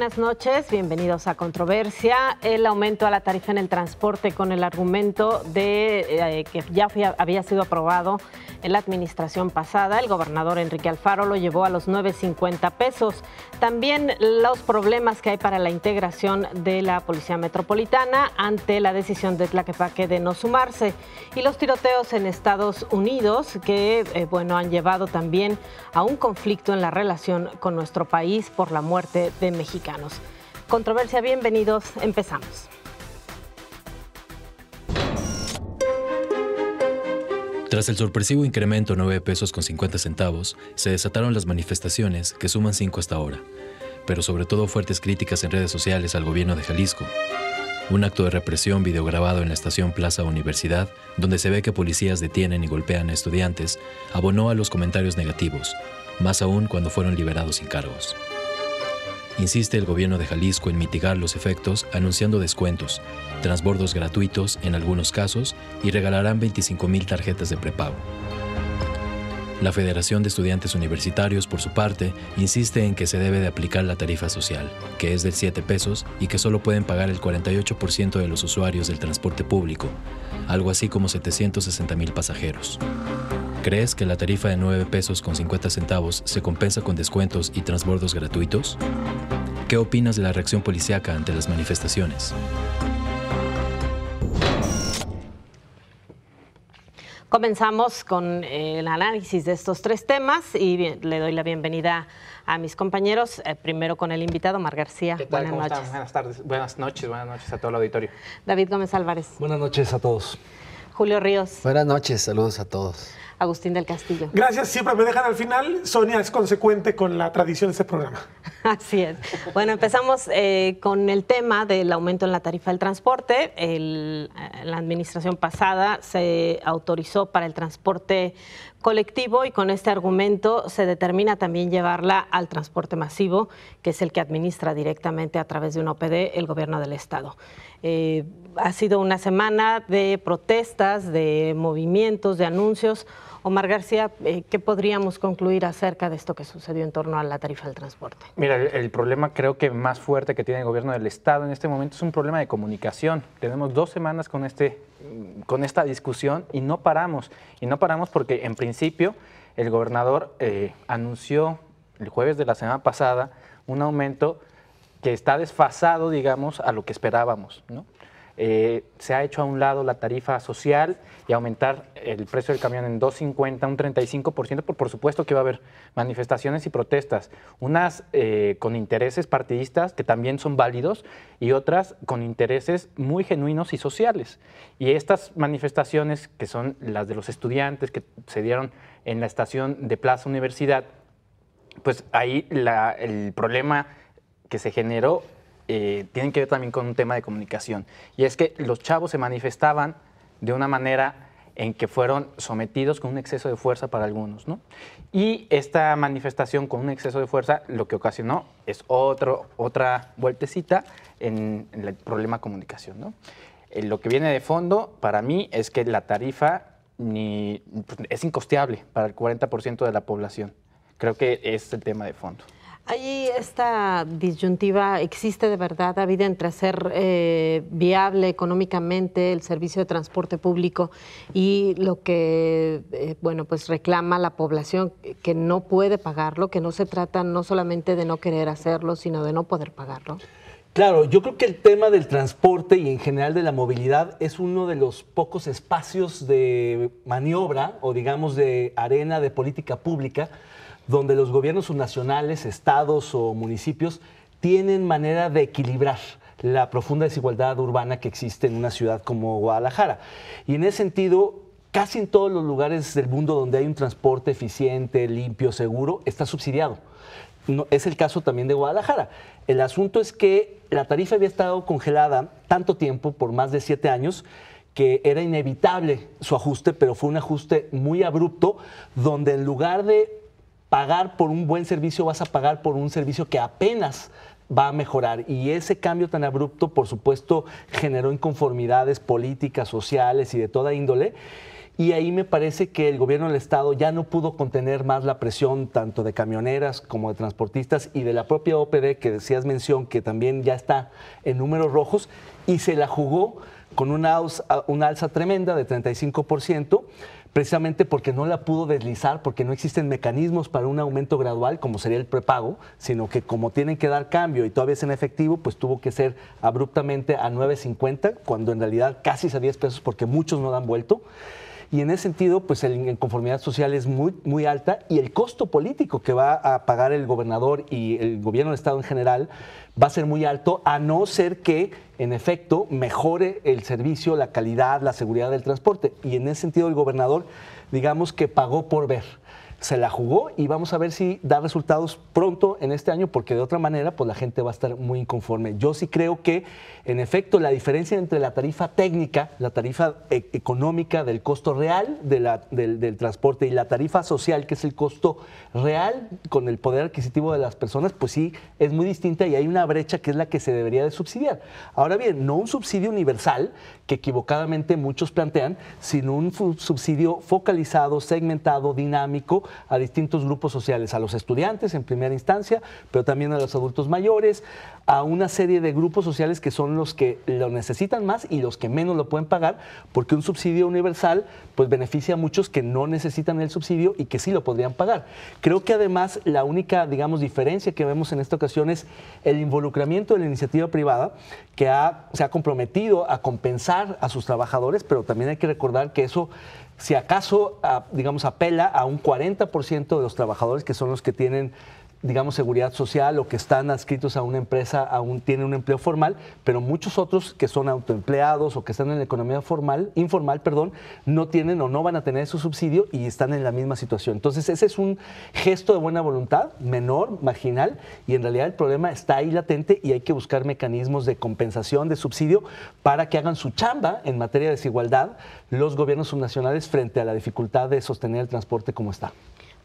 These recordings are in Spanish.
Buenas noches, bienvenidos a Controversia. El aumento a la tarifa en el transporte con el argumento de que ya había sido aprobado en la administración pasada. El gobernador Enrique Alfaro lo llevó a los 9.50 pesos. También los problemas que hay para la integración de la Policía Metropolitana ante la decisión de Tlaquepaque de no sumarse. Y los tiroteos en Estados Unidos que han llevado también a un conflicto en la relación con nuestro país por la muerte de mexicanos. Controversia, bienvenidos, empezamos. Tras el sorpresivo incremento 9 pesos con 50 centavos, se desataron las manifestaciones, que suman 5 hasta ahora, pero sobre todo fuertes críticas en redes sociales al gobierno de Jalisco. Un acto de represión videograbado en la estación Plaza Universidad, donde se ve que policías detienen y golpean a estudiantes, abonó a los comentarios negativos, más aún cuando fueron liberados sin cargos. Insiste el gobierno de Jalisco en mitigar los efectos anunciando descuentos, transbordos gratuitos en algunos casos y regalarán 25,000 tarjetas de prepago. La Federación de Estudiantes Universitarios, por su parte, insiste en que se debe de aplicar la tarifa social, que es de 7 pesos y que solo pueden pagar el 48% de los usuarios del transporte público, algo así como 760,000 pasajeros. ¿Crees que la tarifa de 9 pesos con 50 centavos se compensa con descuentos y transbordos gratuitos? ¿Qué opinas de la reacción policíaca ante las manifestaciones? Comenzamos con el análisis de estos tres temas y le doy la bienvenida a mis compañeros. Primero con el invitado, Mar García. ¿Qué tal? Buenas noches. Buenas tardes, buenas noches a todo el auditorio. David Gómez Álvarez. Buenas noches a todos. Julio Ríos. Buenas noches, saludos a todos. Agustín del Castillo. Gracias, siempre me dejan al final. Sonia es consecuente con la tradición de este programa. Así es. Bueno, empezamos con el tema del aumento en la tarifa del transporte. La administración pasada se autorizó para el transporte colectivo y con este argumento se determina también llevarla al transporte masivo, que es el que administra directamente a través de un OPD el gobierno del estado. Ha sido una semana de protestas, de movimientos, de anuncios. Omar García, ¿qué podríamos concluir acerca de esto que sucedió en torno a la tarifa del transporte? Mira, el problema creo que más fuerte que tiene el gobierno del estado en este momento es un problema de comunicación. Tenemos 2 semanas con esta discusión y no paramos. Y no paramos porque en principio el gobernador anunció el jueves de la semana pasada un aumento que está desfasado, digamos, a lo que esperábamos, ¿no? Se ha hecho a un lado la tarifa social y aumentar el precio del camión en 2.50, un 35%, por supuesto que va a haber manifestaciones y protestas, unas con intereses partidistas que también son válidos y otras con intereses muy genuinos y sociales. Y estas manifestaciones, que son las de los estudiantes que se dieron en la estación de Plaza Universidad, pues ahí el problema que se generó tienen que ver también con un tema de comunicación. Y es que los chavos se manifestaban de una manera en que fueron sometidos con un exceso de fuerza para algunos, ¿no? Y esta manifestación con un exceso de fuerza lo que ocasionó es otra vueltecita en el problema de comunicación, ¿no? Lo que viene de fondo para mí es que la tarifa es incosteable para el 40% de la población. Creo que es el tema de fondo. Ahí esta disyuntiva existe de verdad, David, entre hacer viable económicamente el servicio de transporte público y lo que pues reclama la población que no puede pagarlo, que no se trata no solamente de no querer hacerlo, sino de no poder pagarlo. Claro, yo creo que el tema del transporte y en general de la movilidad es uno de los pocos espacios de maniobra o digamos de arena de política pública donde los gobiernos subnacionales, estados o municipios tienen manera de equilibrar la profunda desigualdad urbana que existe en una ciudad como Guadalajara. Y en ese sentido, casi en todos los lugares del mundo donde hay un transporte eficiente, limpio, seguro, está subsidiado. No, es el caso también de Guadalajara. El asunto es que la tarifa había estado congelada tanto tiempo, por más de 7 años, que era inevitable su ajuste, pero fue un ajuste muy abrupto, donde en lugar de pagar por un buen servicio, vas a pagar por un servicio que apenas va a mejorar. Y ese cambio tan abrupto, por supuesto, generó inconformidades políticas, sociales y de toda índole. y ahí me parece que el gobierno del estado ya no pudo contener más la presión tanto de camioneras como de transportistas y de la propia OPD, que decías mención, que también ya está en números rojos, y se la jugó con una alza tremenda de 35%, precisamente porque no la pudo deslizar, porque no existen mecanismos para un aumento gradual, como sería el prepago, sino que como tienen que dar cambio y todavía es en efectivo, pues tuvo que ser abruptamente a 9.50, cuando en realidad casi es a 10 pesos, porque muchos no dan vuelto. Y en ese sentido, pues la inconformidad social es muy alta, y el costo político que va a pagar el gobernador y el gobierno del estado en general va a ser muy alto, a no ser que, en efecto, mejore el servicio, la calidad, la seguridad del transporte. Y en ese sentido el gobernador, digamos que pagó por ver. Se la jugó y vamos a ver si da resultados pronto en este año, porque de otra manera pues la gente va a estar muy inconforme. Yo sí creo que, en efecto, la diferencia entre la tarifa técnica, la tarifa económica del costo real del transporte, y la tarifa social, que es el costo real con el poder adquisitivo de las personas, pues sí es muy distinta, y hay una brecha que es la que se debería de subsidiar. Ahora bien, no un subsidio universal, que equivocadamente muchos plantean, sino un subsidio focalizado, segmentado, dinámico, a distintos grupos sociales, a los estudiantes en primera instancia, pero también a los adultos mayores, a una serie de grupos sociales que son los que lo necesitan más y los que menos lo pueden pagar, porque un subsidio universal pues beneficia a muchos que no necesitan el subsidio y que sí lo podrían pagar. Creo que además la única, digamos, diferencia que vemos en esta ocasión es el involucramiento de la iniciativa privada, que se ha comprometido a compensar a sus trabajadores, pero también hay que recordar que eso, si acaso, digamos, apela a un 40% de los trabajadores, que son los que tienen, digamos, seguridad social o que están adscritos a una empresa, aún tienen un empleo formal, pero muchos otros que son autoempleados o que están en la economía informal, no tienen o no van a tener su subsidio y están en la misma situación. Entonces, ese es un gesto de buena voluntad, menor, marginal, y en realidad el problema está ahí latente, y hay que buscar mecanismos de compensación, de subsidio, para que hagan su chamba en materia de desigualdad los gobiernos subnacionales frente a la dificultad de sostener el transporte como está.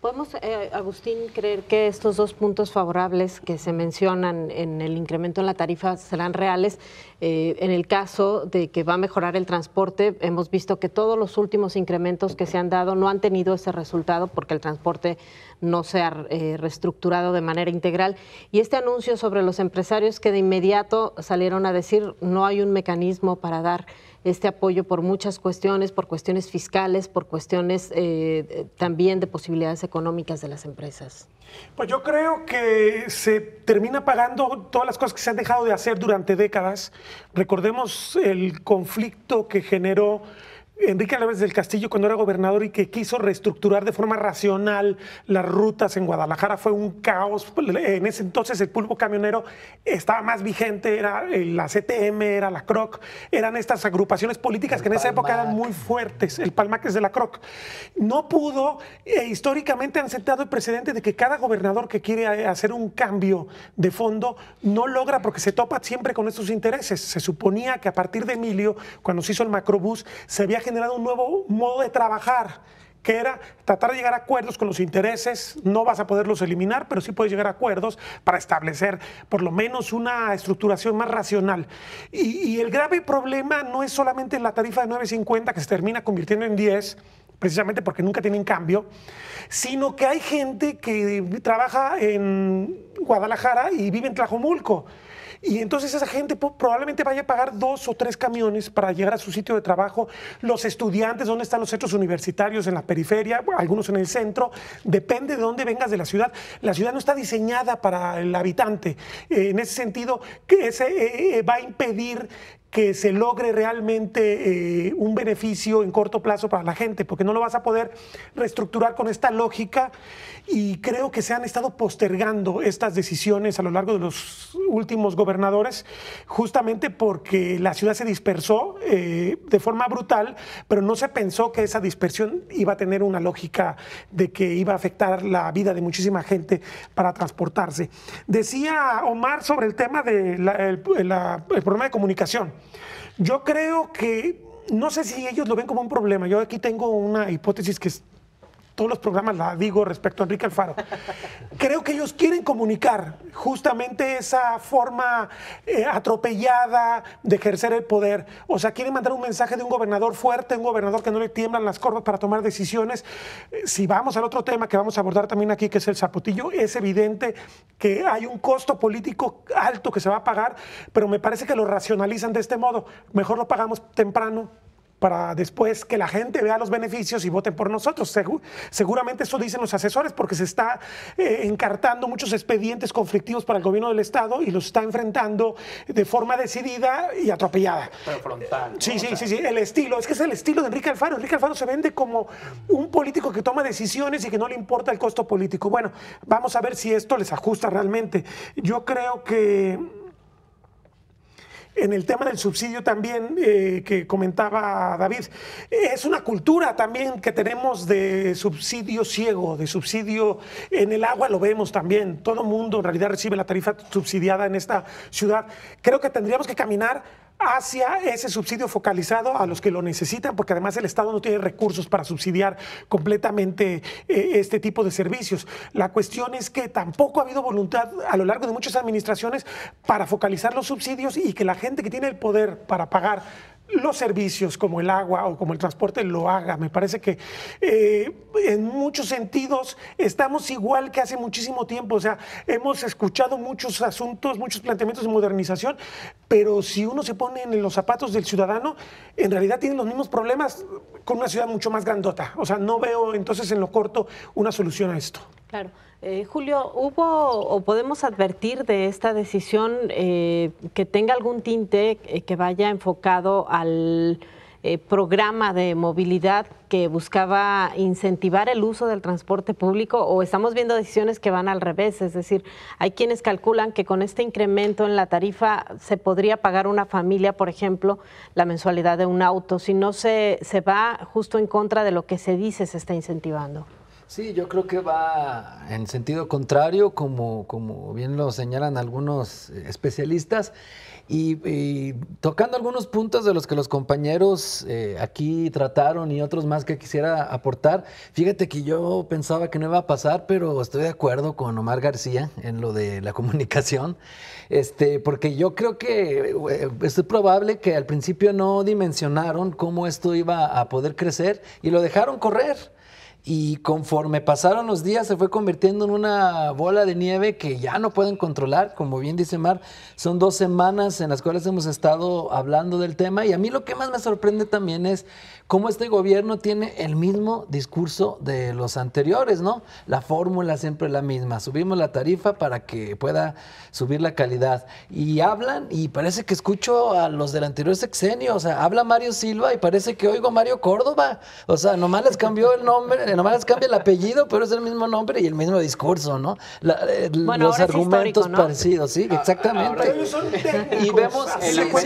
¿Podemos, Agustín, creer que estos dos puntos favorables que se mencionan en el incremento en la tarifa serán reales? En el caso de que va a mejorar el transporte, hemos visto que todos los últimos incrementos que se han dado no han tenido ese resultado, porque el transporte no se ha reestructurado de manera integral. Y este anuncio sobre los empresarios que de inmediato salieron a decir no hay un mecanismo para dar este apoyo por muchas cuestiones, por cuestiones fiscales, por cuestiones también de posibilidades económicas de las empresas. Pues yo creo que se termina pagando todas las cosas que se han dejado de hacer durante décadas. Recordemos el conflicto que generó Enrique Álvarez del Castillo cuando era gobernador y que quiso reestructurar de forma racional las rutas en Guadalajara. Fue un caos. En ese entonces el pulpo camionero estaba más vigente, era la CTM, era la CROC, eran estas agrupaciones políticas que en esa época eran muy fuertes, el Palmac es de la CROC. No pudo, históricamente han sentado el precedente de que cada gobernador que quiere hacer un cambio de fondo no logra, porque se topa siempre con estos intereses. Se suponía que a partir de Emilio, cuando se hizo el macrobús, se había generado un nuevo modo de trabajar, que era tratar de llegar a acuerdos con los intereses. No vas a poderlos eliminar, pero sí puedes llegar a acuerdos para establecer por lo menos una estructuración más racional. Y el grave problema no es solamente la tarifa de 9.50, que se termina convirtiendo en 10, precisamente porque nunca tienen cambio, sino que hay gente que trabaja en Guadalajara y vive en Tlajomulco. Y entonces esa gente probablemente vaya a pagar 2 o 3 camiones para llegar a su sitio de trabajo. Los estudiantes, ¿dónde están los centros universitarios? En la periferia, algunos en el centro. Depende de dónde vengas de la ciudad. La ciudad no está diseñada para el habitante. En ese sentido, que va a impedir que se logre realmente un beneficio en corto plazo para la gente, porque no lo vas a poder reestructurar con esta lógica, y creo que se han estado postergando estas decisiones a lo largo de los últimos gobernadores, justamente porque la ciudad se dispersó de forma brutal, pero no se pensó que esa dispersión iba a tener una lógica de que iba a afectar la vida de muchísima gente para transportarse. Decía Omar sobre el tema del problema de comunicación. Yo creo que, no sé si ellos lo ven como un problema, yo aquí tengo una hipótesis que es todos los programas la digo respecto a Enrique Alfaro. Creo que ellos quieren comunicar justamente esa forma atropellada de ejercer el poder. O sea, quieren mandar un mensaje de un gobernador fuerte, un gobernador que no le tiemblan las corvas para tomar decisiones. Si vamos al otro tema que vamos a abordar también aquí, que es el zapotillo, es evidente que hay un costo político alto que se va a pagar, pero me parece que lo racionalizan de este modo. Mejor lo pagamos temprano para después que la gente vea los beneficios y voten por nosotros. Seguramente eso dicen los asesores, porque se está encartando muchos expedientes conflictivos para el gobierno del Estado y los está enfrentando de forma decidida y atropellada. Pero frontal, ¿no? Sí, el estilo. Es que es el estilo de Enrique Alfaro. Enrique Alfaro se vende como un político que toma decisiones y que no le importa el costo político. Bueno, vamos a ver si esto les ajusta realmente. Yo creo que en el tema del subsidio también, que comentaba David, es una cultura también que tenemos de subsidio ciego, de subsidio en el agua, lo vemos también. Todo el mundo en realidad recibe la tarifa subsidiada en esta ciudad. Creo que tendríamos que caminar hacia ese subsidio focalizado a los que lo necesitan, porque además el Estado no tiene recursos para subsidiar completamente este tipo de servicios. La cuestión es que tampoco ha habido voluntad a lo largo de muchas administraciones para focalizar los subsidios y que la gente que tiene el poder para pagar los servicios como el agua o como el transporte lo haga. Me parece que en muchos sentidos estamos igual que hace muchísimo tiempo. O sea, hemos escuchado muchos asuntos, muchos planteamientos de modernización, pero si uno se pone en los zapatos del ciudadano, en realidad tienen los mismos problemas con una ciudad mucho más grandota. O sea, no veo entonces en lo corto una solución a esto. Claro. Julio, ¿hubo o podemos advertir de esta decisión que tenga algún tinte que vaya enfocado al programa de movilidad que buscaba incentivar el uso del transporte público, o estamos viendo decisiones que van al revés? Es decir, hay quienes calculan que con este incremento en la tarifa se podría pagar una familia, por ejemplo, la mensualidad de un auto, si no se va justo en contra de lo que se dice se está incentivando. Sí, yo creo que va en sentido contrario, como bien lo señalan algunos especialistas, y tocando algunos puntos de los que los compañeros aquí trataron y otros más que quisiera aportar. Fíjate que yo pensaba que no iba a pasar, pero estoy de acuerdo con Omar García en lo de la comunicación, porque yo creo que es probable que al principio no dimensionaron cómo esto iba a poder crecer y lo dejaron correr. Y conforme pasaron los días se fue convirtiendo en una bola de nieve que ya no pueden controlar. Como bien dice Mar, son 2 semanas en las cuales hemos estado hablando del tema, y a mí lo que más me sorprende también es cómo este gobierno tiene el mismo discurso de los anteriores, ¿no? La fórmula siempre es la misma: subimos la tarifa para que pueda subir la calidad. Y hablan, y parece que escucho a los del anterior sexenio. O sea, habla Mario Silva y parece que oigo Mario Córdoba. O sea, nomás les cambió el nombre, nomás les cambia el apellido, pero es el mismo nombre y el mismo discurso, ¿no? Bueno, los argumentos ¿no? parecidos, sí, exactamente. Ellos son técnicos, Y vemos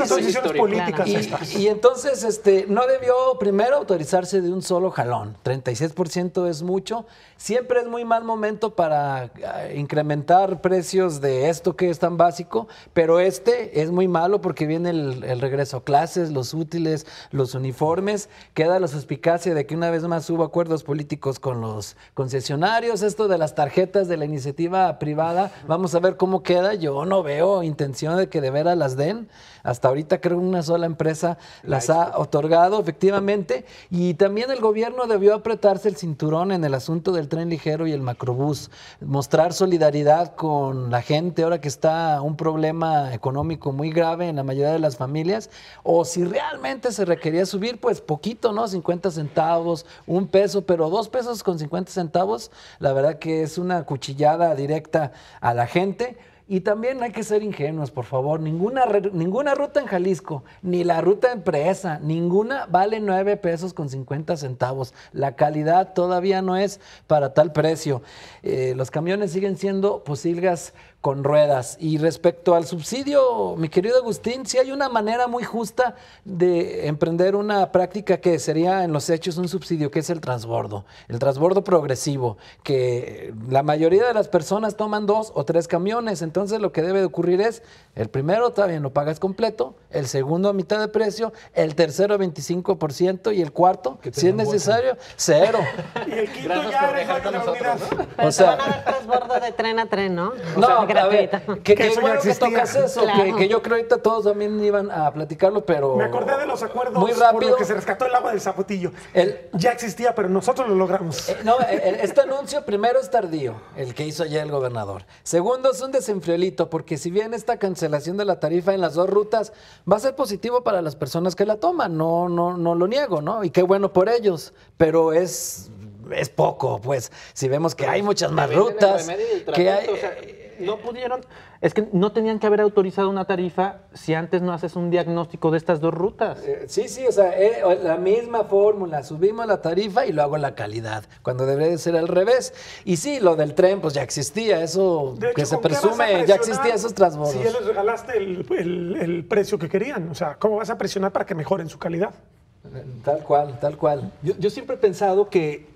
son decisiones políticas estas. Y entonces no debió primero autorizarse de un solo jalón. 36% es mucho. Siempre es muy mal momento para incrementar precios de esto que es tan básico, pero es muy malo porque viene el regreso a clases, los útiles, los uniformes. Queda la suspicacia de que una vez más hubo acuerdos políticos con los concesionarios. Esto de las tarjetas de la iniciativa privada, vamos a ver cómo queda. Yo no veo intención de que de veras las den. Hasta ahorita creo que una sola empresa las ha otorgado, efectivamente. Y también el gobierno debió apretarse el cinturón en el asunto del tren ligero y el macrobús. Mostrar solidaridad con la gente ahora que está un problema económico muy grave en la mayoría de las familias. O si realmente se requería subir, pues poquito, ¿no? 50 centavos, 1 peso, pero 2 pesos con 50 centavos, la verdad que es una cuchillada directa a la gente. Y también hay que ser ingenuos, por favor. Ninguna ruta en Jalisco, ni la ruta empresa, ninguna vale 9 pesos con 50 centavos. La calidad todavía no es para tal precio. Los camiones siguen siendo posilgas con ruedas. Y respecto al subsidio, mi querido Agustín, sí hay una manera muy justa de emprender una práctica que sería en los hechos un subsidio, que es el transbordo progresivo, que la mayoría de las personas toman 2 o 3 camiones. Entonces Entonces lo que debe de ocurrir es, el primero todavía no pagas completo, el segundo a mitad de precio, el tercero 25% y el cuarto, si es necesario, 0. Y el quinto ya eres dueño de la unidad. Pero te van a dar transbordo de tren a tren, ¿no? No, a gratuito. ver, Que que eso ya bueno que existía. tocas eso, Claro. que yo creo ahorita todos también iban a platicarlo, pero Me acordé de los acuerdos muy por rápido. los que se rescató el agua del Zapotillo. Ya existía, pero nosotros lo logramos. Este anuncio primero es tardío, el que hizo ya el gobernador. Segundo, es un desenfriolito, porque si bien esta cancelación de la tarifa en las dos rutas va a ser positivo para las personas que la toman, no lo niego, ¿no? Y qué bueno por ellos, pero es poco, pues, si vemos que hay muchas más rutas, que hay... No pudieron, es que no tenían que haber autorizado una tarifa si antes no haces un diagnóstico de estas dos rutas. Sí, o sea, la misma fórmula, subimos la tarifa y luego la calidad, cuando debería de ser al revés. Y sí, lo del tren, pues ya existía, eso De hecho, que se ¿con qué vas a presume, ya presionar existía esos transbordos. Si ya les regalaste el precio que querían, o sea, ¿cómo vas a presionar para que mejoren su calidad? Tal cual. Yo siempre he pensado que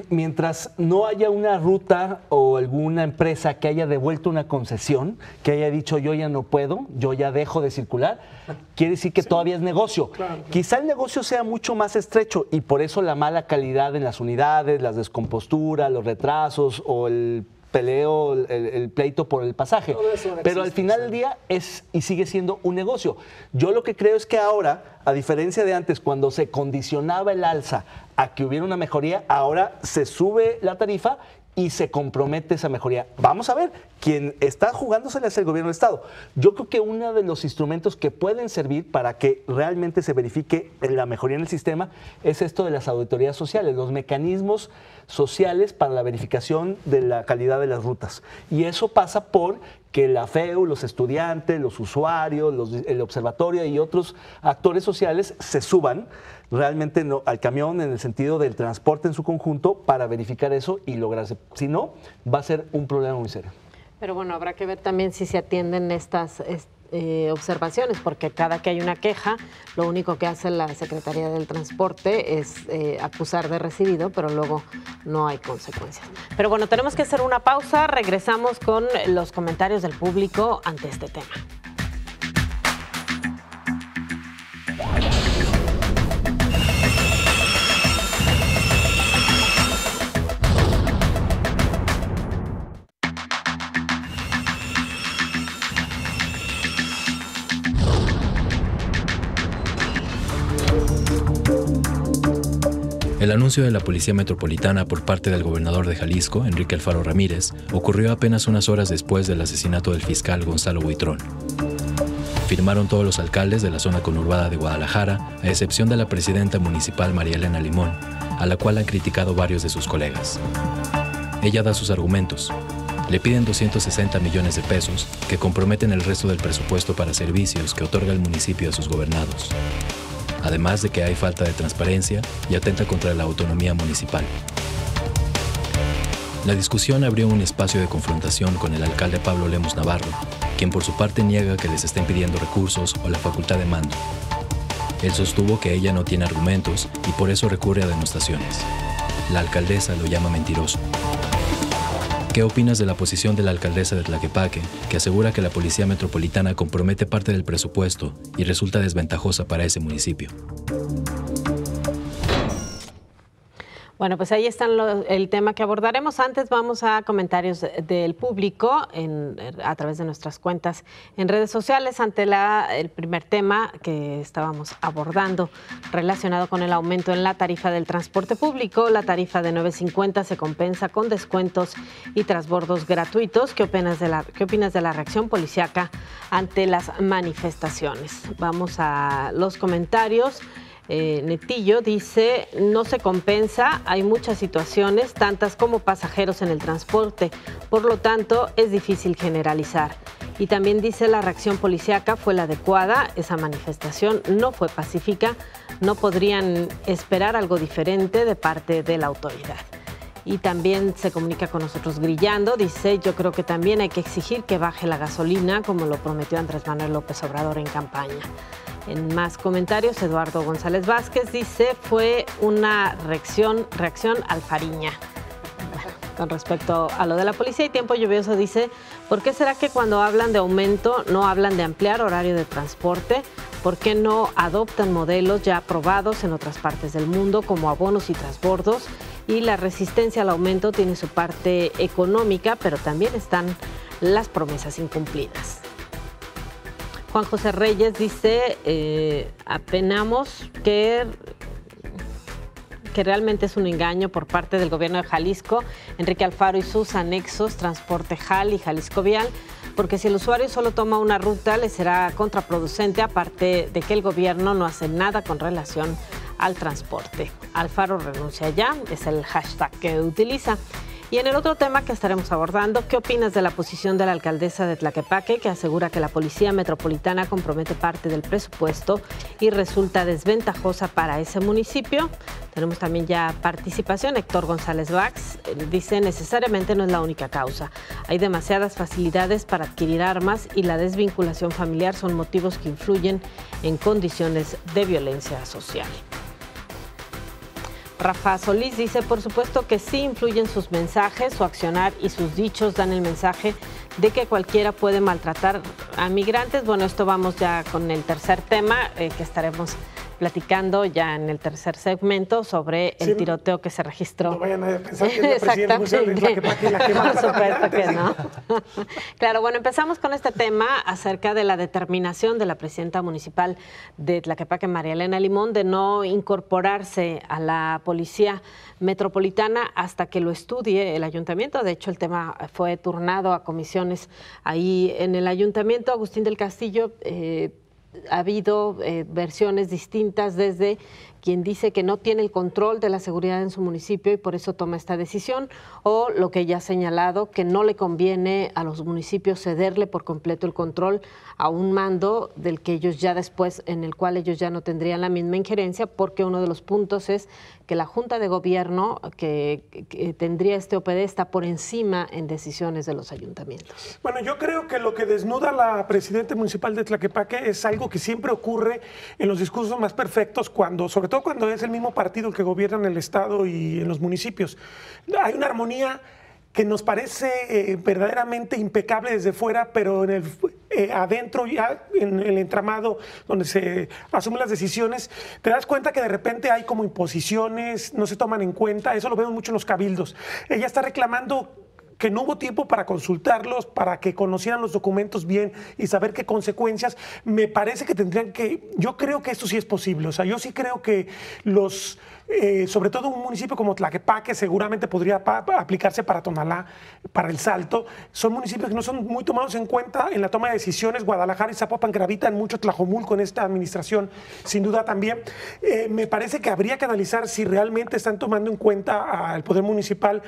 mientras no haya una ruta o alguna empresa que haya devuelto una concesión, que haya dicho yo ya no puedo, yo ya dejo de circular, quiere decir que todavía es negocio. Claro. Quizá el negocio sea mucho más estrecho y por eso la mala calidad en las unidades, las descomposturas, los retrasos o el peleo, el pleito por el pasaje. Todo eso no Pero al existe, final sí. del día es y sigue siendo un negocio. Yo lo que creo es que ahora, a diferencia de antes, cuando se condicionaba el alza a que hubiera una mejoría, ahora se sube la tarifa y se compromete esa mejoría. Vamos a ver, quien está jugándosela es el gobierno del Estado. Yo creo que uno de los instrumentos que pueden servir para que realmente se verifique la mejoría en el sistema es esto de las auditorías sociales, los mecanismos sociales para la verificación de la calidad de las rutas. Y eso pasa por que la FEU, los estudiantes, los usuarios, el observatorio y otros actores sociales se suban realmente al camión en el sentido del transporte en su conjunto para verificar eso y lograrse. Si no, va a ser un problema muy serio. Pero bueno, habrá que ver también si se atienden estas observaciones, porque cada que hay una queja, lo único que hace la Secretaría del Transporte es acusar de recibido, pero luego no hay consecuencias. Pero bueno, tenemos que hacer una pausa, regresamos con los comentarios del público ante este tema. El anuncio de la Policía Metropolitana por parte del gobernador de Jalisco, Enrique Alfaro Ramírez, ocurrió apenas unas horas después del asesinato del fiscal Gonzalo Buitrón. Firmaron todos los alcaldes de la zona conurbada de Guadalajara, a excepción de la presidenta municipal María Elena Limón, a la cual han criticado varios de sus colegas. Ella da sus argumentos. Le piden 260 millones de pesos, que comprometen el resto del presupuesto para servicios que otorga el municipio a sus gobernados. Además de que hay falta de transparencia y atenta contra la autonomía municipal. La discusión abrió un espacio de confrontación con el alcalde Pablo Lemus Navarro, quien por su parte niega que les estén pidiendo recursos o la facultad de mando. Él sostuvo que ella no tiene argumentos y por eso recurre a denostaciones. La alcaldesa lo llama mentiroso. ¿Qué opinas de la posición de la alcaldesa de Tlaquepaque, que asegura que la Policía Metropolitana compromete parte del presupuesto y resulta desventajosa para ese municipio? Bueno, pues ahí está el tema que abordaremos. Antes vamos a comentarios del público a través de nuestras cuentas en redes sociales ante el primer tema que estábamos abordando relacionado con el aumento en la tarifa del transporte público. La tarifa de 9.50 se compensa con descuentos y transbordos gratuitos. ¿Qué opinas de la reacción policíaca ante las manifestaciones? Vamos a los comentarios. Netillo dice, no se compensa, hay muchas situaciones, tantas como pasajeros en el transporte, por lo tanto es difícil generalizar. Y también dice, la reacción policíaca fue la adecuada, esa manifestación no fue pacífica, no podrían esperar algo diferente de parte de la autoridad. Y también se comunica con nosotros Grillando, dice, yo creo que también hay que exigir que baje la gasolina, como lo prometió Andrés Manuel López Obrador en campaña. En más comentarios, Eduardo González Vázquez dice, fue una reacción alfariña. con respecto a lo de la policía. Y Tiempo Lluvioso dice, ¿por qué será que cuando hablan de aumento no hablan de ampliar horario de transporte? ¿Por qué no adoptan modelos ya aprobados en otras partes del mundo como abonos y transbordos? Y la resistencia al aumento tiene su parte económica, pero también están las promesas incumplidas. Juan José Reyes dice, apenamos que realmente es un engaño por parte del gobierno de Jalisco, Enrique Alfaro y sus anexos, Transporte Jal y Jalisco Vial, porque si el usuario solo toma una ruta le será contraproducente, aparte de que el gobierno no hace nada con relación al transporte. Alfaro renuncia ya, es el hashtag que utiliza. Y en el otro tema que estaremos abordando, ¿qué opinas de la posición de la alcaldesa de Tlaquepaque, que asegura que la Policía Metropolitana compromete parte del presupuesto y resulta desventajosa para ese municipio? Tenemos también ya participación. Héctor González Bax dice, necesariamente no es la única causa. Hay demasiadas facilidades para adquirir armas y la desvinculación familiar son motivos que influyen en condiciones de violencia social. Rafa Solís dice, por supuesto que sí influyen sus mensajes, su accionar y sus dichos dan el mensaje de que cualquiera puede maltratar a migrantes. Bueno, esto vamos ya con el tercer tema que estaremos platicando ya en el tercer segmento sobre el tiroteo que se registró. No vayan a pensar que es la presidenta municipal de Tlaquepaque la que mata. Por supuesto que no. Claro, bueno, empezamos con este tema acerca de la determinación de la presidenta municipal de Tlaquepaque, María Elena Limón, de no incorporarse a la Policía Metropolitana hasta que lo estudie el ayuntamiento. De hecho, el tema fue turnado a comisiones ahí en el ayuntamiento. Agustín del Castillo, ha habido versiones distintas, desde quien dice que no tiene el control de la seguridad en su municipio y por eso toma esta decisión, o lo que ella ha señalado, que no le conviene a los municipios cederle por completo el control a un mando del que ellos ya después, en el cual ellos ya no tendrían la misma injerencia, porque uno de los puntos es que la Junta de Gobierno que tendría este OPD está por encima en decisiones de los ayuntamientos. Bueno, yo creo que lo que desnuda la presidenta municipal de Tlaquepaque es algo que siempre ocurre en los discursos más perfectos, sobre todo cuando es el mismo partido el que gobierna en el estado y en los municipios. Hay una armonía que nos parece verdaderamente impecable desde fuera, pero en adentro, ya en el entramado donde se asumen las decisiones, te das cuenta que de repente hay como imposiciones, no se toman en cuenta. Eso lo vemos mucho en los cabildos. Ella está reclamando que no hubo tiempo para consultarlos, para que conocieran los documentos bien y saber qué consecuencias. Me parece que tendrían que, yo creo que esto sí es posible, o sea, yo sí creo que sobre todo un municipio como Tlaquepaque seguramente podría aplicarse para Tonalá, para El Salto. Son municipios que no son muy tomados en cuenta en la toma de decisiones. Guadalajara y Zapopan gravitan mucho, Tlajomulco en esta administración, sin duda también. Me parece que habría que analizar si realmente están tomando en cuenta al Poder Municipal,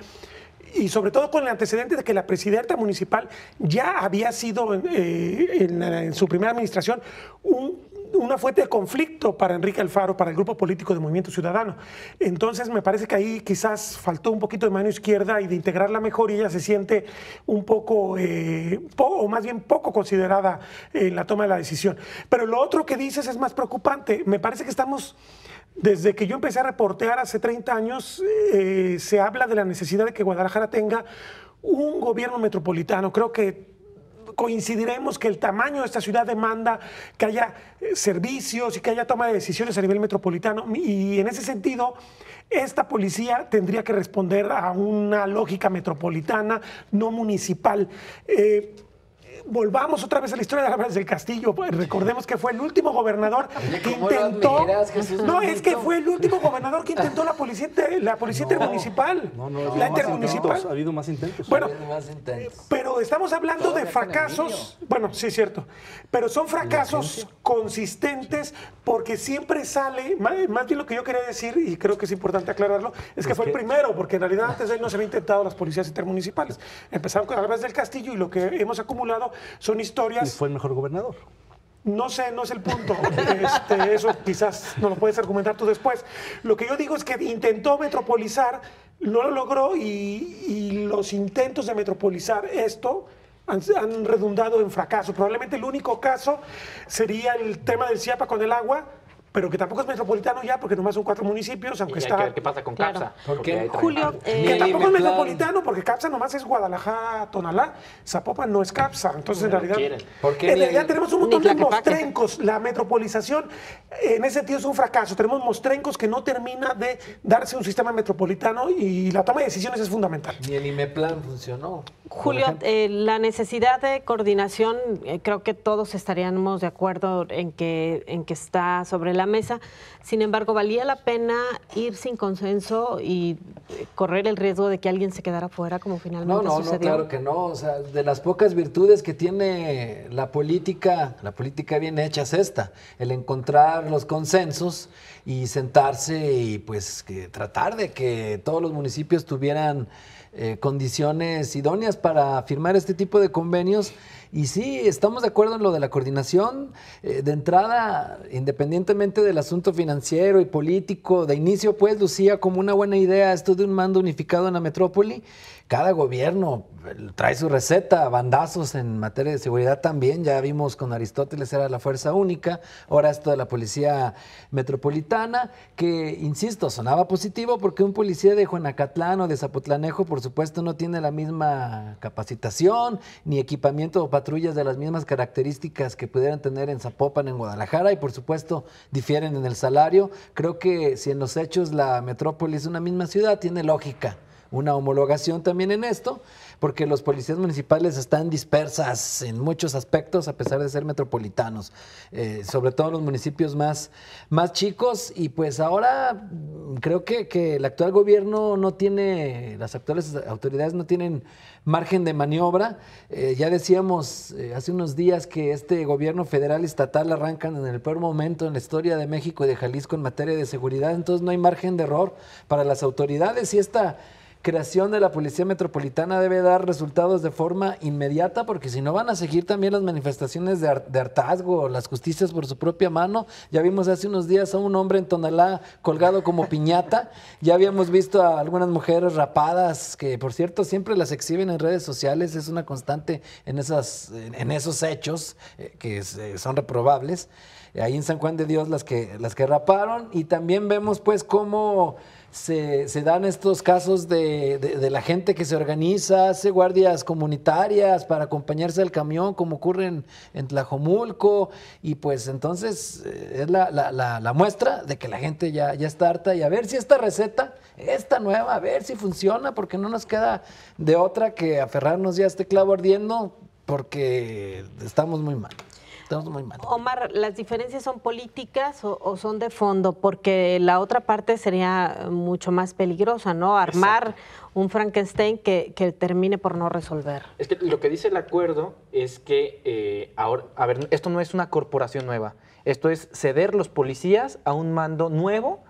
y sobre todo con el antecedente de que la presidenta municipal ya había sido en su primera administración una fuente de conflicto para Enrique Alfaro, para el grupo político de Movimiento Ciudadano. Entonces me parece que ahí quizás faltó un poquito de mano izquierda y de integrarla mejor, y ella se siente un poco, o más bien poco considerada en la toma de la decisión. Pero lo otro que dices es más preocupante. Me parece que estamos... Desde que yo empecé a reportear hace 30 años, se habla de la necesidad de que Guadalajara tenga un gobierno metropolitano. Creo que coincidiremos que el tamaño de esta ciudad demanda que haya servicios y que haya toma de decisiones a nivel metropolitano. Y en ese sentido, esta policía tendría que responder a una lógica metropolitana, no municipal. Volvamos otra vez a la historia de Álvarez del Castillo. Recordemos que fue el último gobernador que intentó. No, es que fue el último gobernador que intentó la policía intermunicipal. La intermunicipal. Ha habido más intentos. Bueno, pero estamos hablando de fracasos. Bueno, sí, es cierto. Pero son fracasos consistentes, porque siempre sale. Más bien lo que yo quería decir, y creo que es importante aclararlo, es que fue el primero, porque en realidad antes de él no se había intentado las policías intermunicipales. Empezaron con Álvarez del Castillo, y lo que hemos acumulado son historias. ¿Y fue el mejor gobernador? No sé, no es el punto. Eso quizás no lo puedes argumentar tú después. Lo que yo digo es que intentó metropolizar, no lo logró, y los intentos de metropolizar esto han redundado en fracaso. Probablemente el único caso sería el tema del Chiapa con el agua, pero que tampoco es metropolitano ya, porque nomás son 4 municipios, aunque Y hay está... que ver qué pasa con Claro. CAPSA. ¿Por porque qué? ahí también Julio, pasa. Que tampoco es Plan. metropolitano, porque CAPSA nomás es Guadalajara, Tonalá. Zapopan no es CAPSA. Entonces, en realidad, quieren. ¿Por qué en ni- realidad tenemos un montón ni de Tlaquepaque? mostrencos. La metropolización, en ese sentido, es un fracaso. Tenemos mostrencos que no termina de darse un sistema metropolitano y la toma de decisiones es fundamental. Ni el IMEPLAN funcionó. por Julio, ejemplo. la necesidad de coordinación, creo que todos estaríamos de acuerdo en que está sobre la mesa. Sin embargo, ¿valía la pena ir sin consenso y correr el riesgo de que alguien se quedara fuera, como finalmente No, sucedió? claro que no. O sea, de las pocas virtudes que tiene la política bien hecha es esta, el encontrar los consensos y sentarse y pues tratar de que todos los municipios tuvieran condiciones idóneas para firmar este tipo de convenios. Y sí, estamos de acuerdo en lo de la coordinación. De entrada, independientemente del asunto financiero y político, de inicio pues lucía como una buena idea esto de un mando unificado en la metrópoli. Cada gobierno trae su receta, bandazos en materia de seguridad también. Ya vimos con Aristóteles era la fuerza única, ahora esto de la policía metropolitana, que, insisto, sonaba positivo porque un policía de Juanacatlán o de Zapotlanejo, por supuesto, no tiene la misma capacitación ni equipamiento o patrullas de las mismas características que pudieran tener en Zapopan, en Guadalajara, y por supuesto difieren en el salario. Creo que si en los hechos la metrópoli es una misma ciudad, tiene lógica una homologación también en esto, porque los policías municipales están dispersas en muchos aspectos a pesar de ser metropolitanos, sobre todo en los municipios más chicos, y pues ahora creo que el actual gobierno no tiene, las actuales autoridades no tienen margen de maniobra. Ya decíamos hace unos días que este gobierno federal y estatal arrancan en el peor momento en la historia de México y de Jalisco en materia de seguridad, entonces no hay margen de error para las autoridades, y esta creación de la Policía Metropolitana debe dar resultados de forma inmediata, porque si no van a seguir también las manifestaciones de hartazgo, las justicias por su propia mano. Ya vimos hace unos días a un hombre en Tonalá colgado como piñata, ya habíamos visto a algunas mujeres rapadas, que por cierto siempre las exhiben en redes sociales, es una constante en esos hechos que son reprobables. Ahí en San Juan de Dios las que raparon, y también vemos pues cómo se dan estos casos de la gente que se organiza, hace guardias comunitarias para acompañarse al camión, como ocurre en Tlajomulco, y pues entonces es la muestra de que la gente ya está harta, y a ver si esta receta, esta nueva, a ver si funciona, porque no nos queda de otra que aferrarnos ya a este clavo ardiendo, porque estamos muy mal. Omar, ¿las diferencias son políticas o son de fondo? Porque la otra parte sería mucho más peligrosa, ¿no? Armar un Frankenstein que termine por no resolver. Es que lo que dice el acuerdo es que ahora, a ver, esto no es una corporación nueva, esto es ceder los policías a un mando nuevo,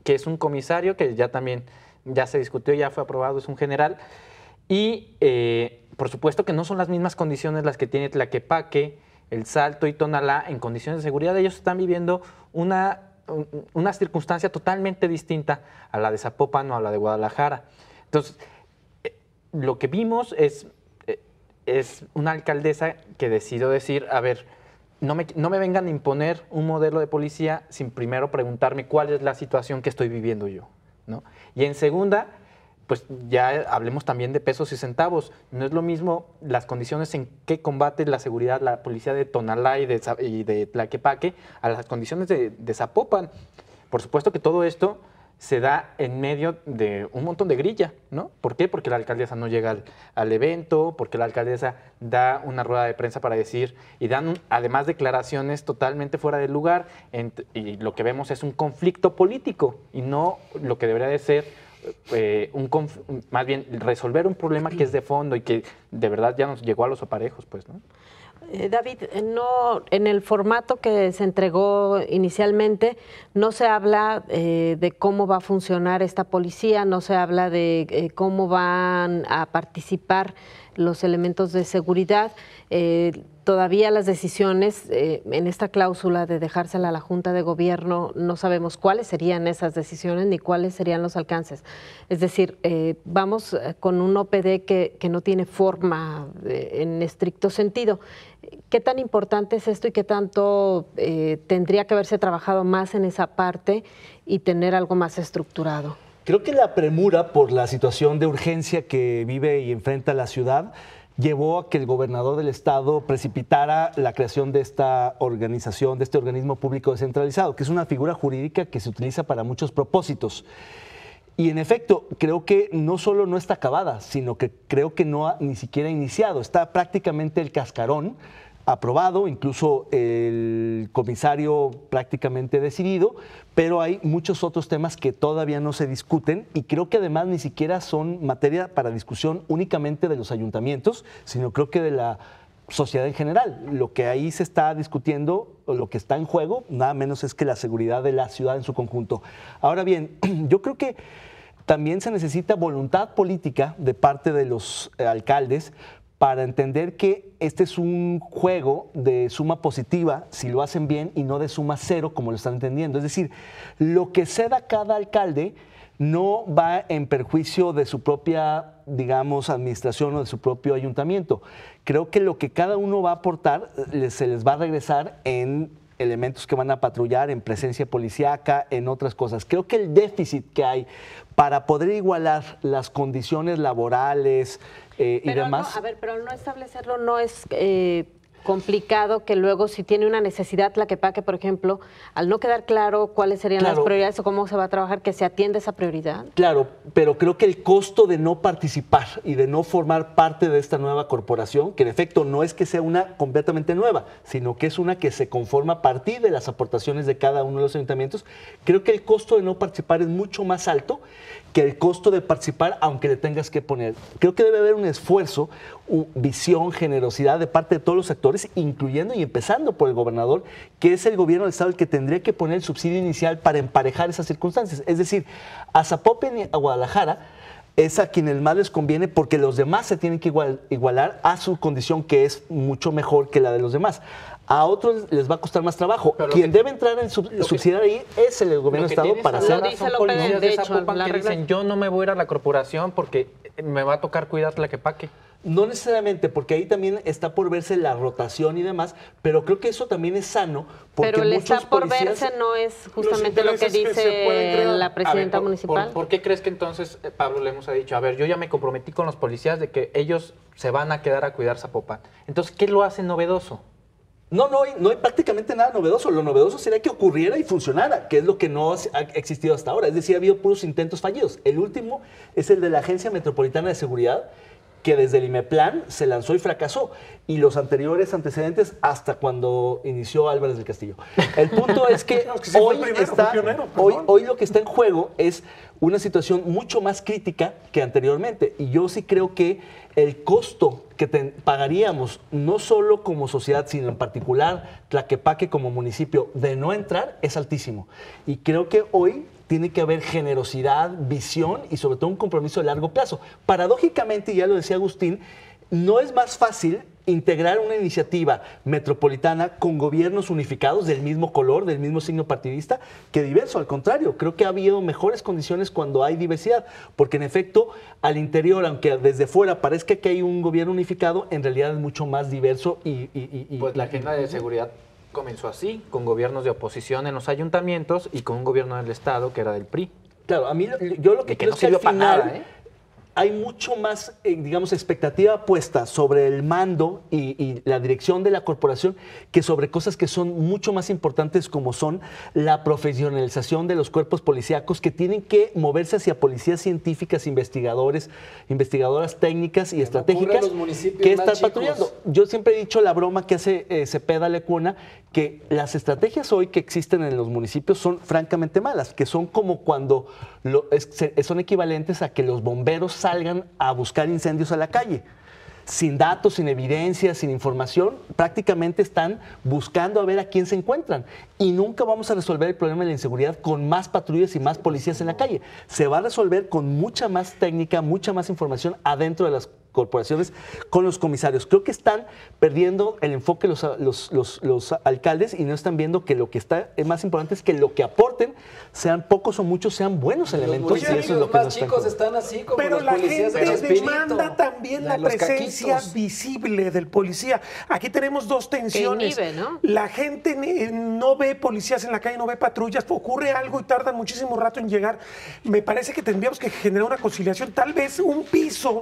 que es un comisario, que ya se discutió, ya fue aprobado, es un general, y por supuesto que no son las mismas condiciones las que tiene Tlaquepaque, El Salto y Tonalá en condiciones de seguridad. Ellos están viviendo una circunstancia totalmente distinta a la de Zapopan o a la de Guadalajara. Entonces, lo que vimos es una alcaldesa que decidió decir, a ver, no me vengan a imponer un modelo de policía sin primero preguntarme cuál es la situación que estoy viviendo yo, ¿no? Y en segunda, pues ya hablemos también de pesos y centavos. No es lo mismo las condiciones en que combate la seguridad la policía de Tonalá y de Tlaquepaque a las condiciones de Zapopan. Por supuesto que todo esto se da en medio de un montón de grilla, ¿no? ¿Por qué? Porque la alcaldesa no llega al evento, porque la alcaldesa da una rueda de prensa para decir, y dan además declaraciones totalmente fuera de lugar, y lo que vemos es un conflicto político y no lo que debería de ser más bien resolver un problema que es de fondo y que de verdad ya nos llegó a los aparejos, pues, ¿no? David, no, en el formato que se entregó inicialmente no se habla de cómo va a funcionar esta policía, no se habla de cómo van a participar los elementos de seguridad. Todavía las decisiones en esta cláusula de dejársela a la Junta de Gobierno, no sabemos cuáles serían esas decisiones ni cuáles serían los alcances. Es decir, vamos con un OPD que no tiene forma en estricto sentido. ¿Qué tan importante es esto y qué tanto tendría que haberse trabajado más en esa parte y tener algo más estructurado? Creo que la premura por la situación de urgencia que vive y enfrenta la ciudad llevó a que el gobernador del estado precipitara la creación de esta organización, de este organismo público descentralizado, que es una figura jurídica que se utiliza para muchos propósitos. Y en efecto, creo que no solo no está acabada, sino que creo que no ha ni siquiera iniciado. Está prácticamente el cascarón aprobado, incluso el comisario prácticamente decidido, pero hay muchos otros temas que todavía no se discuten y creo que además ni siquiera son materia para discusión únicamente de los ayuntamientos, sino creo que de la sociedad en general. Lo que ahí se está discutiendo, o lo que está en juego, nada menos es que la seguridad de la ciudad en su conjunto. Ahora bien, yo creo que también se necesita voluntad política de parte de los alcaldes para entender que este es un juego de suma positiva si lo hacen bien y no de suma cero como lo están entendiendo. Es decir, lo que ceda cada alcalde no va en perjuicio de su propia, digamos, administración o de su propio ayuntamiento. Creo que lo que cada uno va a aportar se les va a regresar en elementos que van a patrullar, en presencia policíaca, en otras cosas. Creo que el déficit que hay para poder igualar las condiciones laborales y demás... No, a ver, pero al no establecerlo no es complicado que luego si tiene una necesidad Tlaquepaque, por ejemplo, al no quedar claro cuáles serían las prioridades o cómo se va a trabajar, que se atienda esa prioridad. Claro, pero creo que el costo de no participar y de no formar parte de esta nueva corporación, que en efecto no es que sea una completamente nueva, sino que es una que se conforma a partir de las aportaciones de cada uno de los ayuntamientos, creo que el costo de no participar es mucho más alto que el costo de participar, aunque le tengas que poner. Creo que debe haber un esfuerzo, visión, generosidad de parte de todos los sectores, incluyendo y empezando por el gobernador, que es el gobierno del estado el que tendría que poner el subsidio inicial para emparejar esas circunstancias. Es decir, a Zapopan y a Guadalajara es a quienes más les conviene porque los demás se tienen que igualar a su condición, que es mucho mejor que la de los demás. A otros les va a costar más trabajo. Pero quien debe entrar en subsidiar ahí es el gobierno del estado para hacer... Son policías de Zapopan que dicen, yo no me voy a ir a la corporación porque me va a tocar cuidar Tlaquepaque. No necesariamente, porque ahí también está por verse la rotación y demás, pero creo que eso también es sano. Porque pero el muchos está por policías... verse no es justamente lo que dice la presidenta municipal. ¿Por qué crees que entonces Pablo Lemos ha dicho, a ver, yo ya me comprometí con los policías de que ellos se van a quedar a cuidar Zapopan? Entonces, ¿qué lo hace novedoso? No hay prácticamente nada novedoso. Lo novedoso sería que ocurriera y funcionara, que es lo que no ha existido hasta ahora. Es decir, ha habido puros intentos fallidos. El último es el de la Agencia Metropolitana de Seguridad, que desde el IMEPLAN se lanzó y fracasó, y los anteriores antecedentes hasta cuando inició Álvarez del Castillo. El punto es que, hoy lo que está en juego es una situación mucho más crítica que anteriormente, y yo sí creo que el costo que pagaríamos, no solo como sociedad, sino en particular Tlaquepaque como municipio, de no entrar, es altísimo. Y creo que hoy tiene que haber generosidad, visión y sobre todo un compromiso de largo plazo. Paradójicamente, ya lo decía Agustín, no es más fácil integrar una iniciativa metropolitana con gobiernos unificados del mismo color, del mismo signo partidista, que diverso. Al contrario, creo que ha habido mejores condiciones cuando hay diversidad, porque en efecto, al interior, aunque desde fuera parezca que hay un gobierno unificado, en realidad es mucho más diverso Pues la agenda de seguridad comenzó así, con gobiernos de oposición en los ayuntamientos y con un gobierno del estado que era del PRI. Claro, a mí yo lo que creo es que al final hay mucho más, digamos, expectativa puesta sobre el mando y la dirección de la corporación que sobre cosas que son mucho más importantes, como son la profesionalización de los cuerpos policíacos, que tienen que moverse hacia policías científicas, investigadoras técnicas y estratégicas que están patrullando. Yo siempre he dicho la broma que hace Cepeda Lecuna, que las estrategias hoy que existen en los municipios son francamente malas, que son como cuando son equivalentes a que los bomberos salgan a buscar incendios a la calle. Sin datos, sin evidencia, sin información, prácticamente están buscando a ver a quién se encuentran. Y nunca vamos a resolver el problema de la inseguridad con más patrullas y más policías en la calle. Se va a resolver con mucha más técnica, mucha más información adentro de las corporaciones con los comisarios. Creo que están perdiendo el enfoque los alcaldes y no están viendo que lo que está más importante es que lo que aporten, sean pocos o muchos, sean buenos elementos. Y eso es lo que los chicos están así como pero los la policías gente de Chespirito, demanda también la presencia visible del policía. Aquí tenemos dos tensiones. Que inhibe, ¿no? La gente no ve policías en la calle, no ve patrullas, ocurre algo y tardan muchísimo rato en llegar. Me parece que tendríamos que generar una conciliación, tal vez un piso.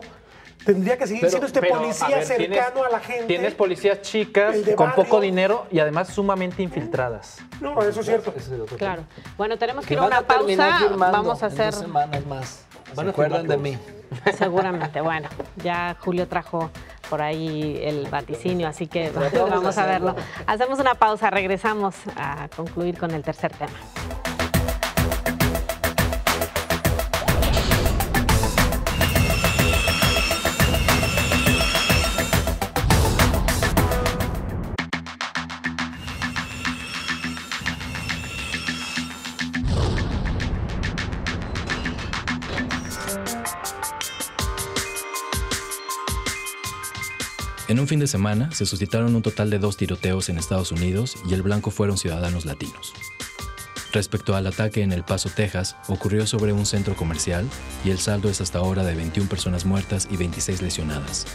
Tendría que seguir siendo policía cercano a la gente. Tienes policías chicas con poco dinero y además sumamente infiltradas. No, eso es cierto. Claro. Bueno, tenemos que ir a una pausa. Vamos a hacer... 2 semanas más. ¿Se acuerdan de mí? Seguramente. Bueno, ya Julio trajo por ahí el vaticinio, así que vamos a verlo. Hacemos una pausa, regresamos a concluir con el tercer tema. En un fin de semana se suscitaron un total de 2 tiroteos en Estados Unidos y el blanco fueron ciudadanos latinos. Respecto al ataque en El Paso, Texas, ocurrió sobre un centro comercial y el saldo es hasta ahora de 21 personas muertas y 26 lesionadas.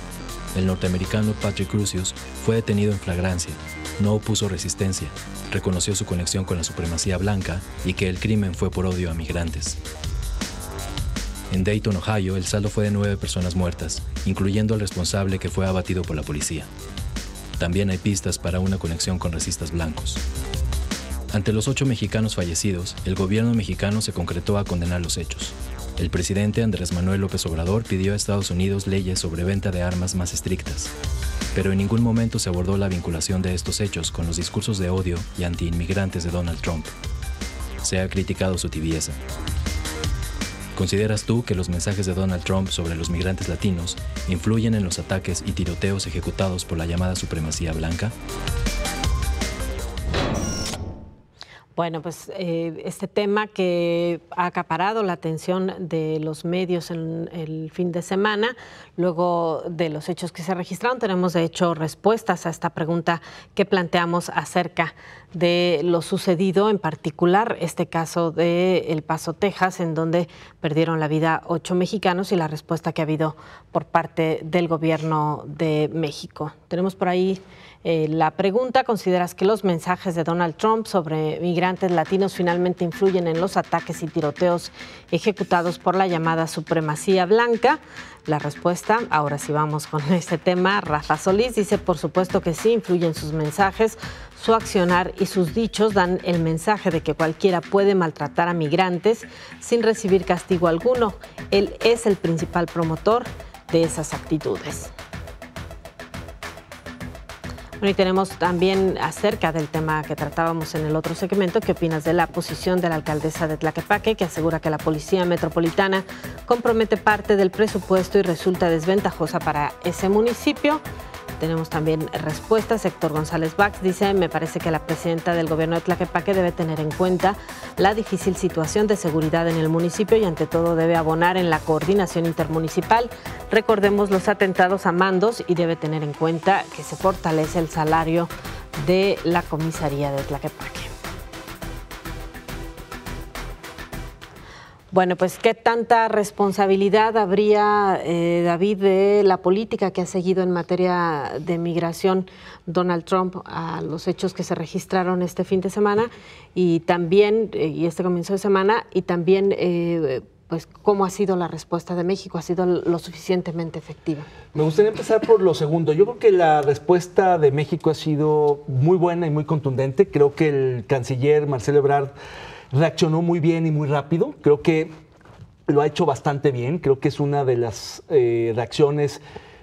El norteamericano Patrick Crusius fue detenido en flagrancia, no opuso resistencia, reconoció su conexión con la supremacía blanca y que el crimen fue por odio a migrantes. En Dayton, Ohio, el saldo fue de 9 personas muertas, incluyendo al responsable que fue abatido por la policía. También hay pistas para una conexión con racistas blancos. Ante los 8 mexicanos fallecidos, el gobierno mexicano se concretó a condenar los hechos. El presidente Andrés Manuel López Obrador pidió a Estados Unidos leyes sobre venta de armas más estrictas, pero en ningún momento se abordó la vinculación de estos hechos con los discursos de odio y antiinmigrantes de Donald Trump. Se ha criticado su tibieza. ¿Consideras tú que los mensajes de Donald Trump sobre los migrantes latinos influyen en los ataques y tiroteos ejecutados por la llamada supremacía blanca? Bueno, pues este tema que ha acaparado la atención de los medios en el fin de semana, luego de los hechos que se registraron, tenemos de hecho respuestas a esta pregunta que planteamos acerca de lo sucedido, en particular este caso de El Paso, Texas, en donde perdieron la vida 8 mexicanos y la respuesta que ha habido por parte del gobierno de México. Tenemos por ahí la pregunta: ¿consideras que los mensajes de Donald Trump sobre migrantes latinos finalmente influyen en los ataques y tiroteos ejecutados por la llamada supremacía blanca? La respuesta, ahora sí vamos con este tema. Rafa Solís dice: por supuesto que sí, influyen sus mensajes, su accionar y sus dichos dan el mensaje de que cualquiera puede maltratar a migrantes sin recibir castigo alguno. Él es el principal promotor de esas actitudes. Bueno, y tenemos también acerca del tema que tratábamos en el otro segmento, ¿qué opinas de la posición de la alcaldesa de Tlaquepaque, que asegura que la Policía Metropolitana compromete parte del presupuesto y resulta desventajosa para ese municipio? Tenemos también respuestas. Héctor González Bax dice: me parece que la presidenta del gobierno de Tlaquepaque debe tener en cuenta la difícil situación de seguridad en el municipio y ante todo debe abonar en la coordinación intermunicipal. Recordemos los atentados a mandos y debe tener en cuenta que se fortalece el salario de la comisaría de Tlaquepaque. Bueno, pues ¿qué tanta responsabilidad habría, David, de la política que ha seguido en materia de migración Donald Trump a los hechos que se registraron este fin de semana y también, y este comienzo de semana, y también pues cómo ha sido la respuesta de México? ¿Ha sido lo suficientemente efectiva? Me gustaría empezar por lo segundo. Yo creo que la respuesta de México ha sido muy buena y muy contundente. Creo que el canciller Marcelo Ebrard reaccionó muy bien y muy rápido. Creo que lo ha hecho bastante bien. Creo que es una de las reacciones,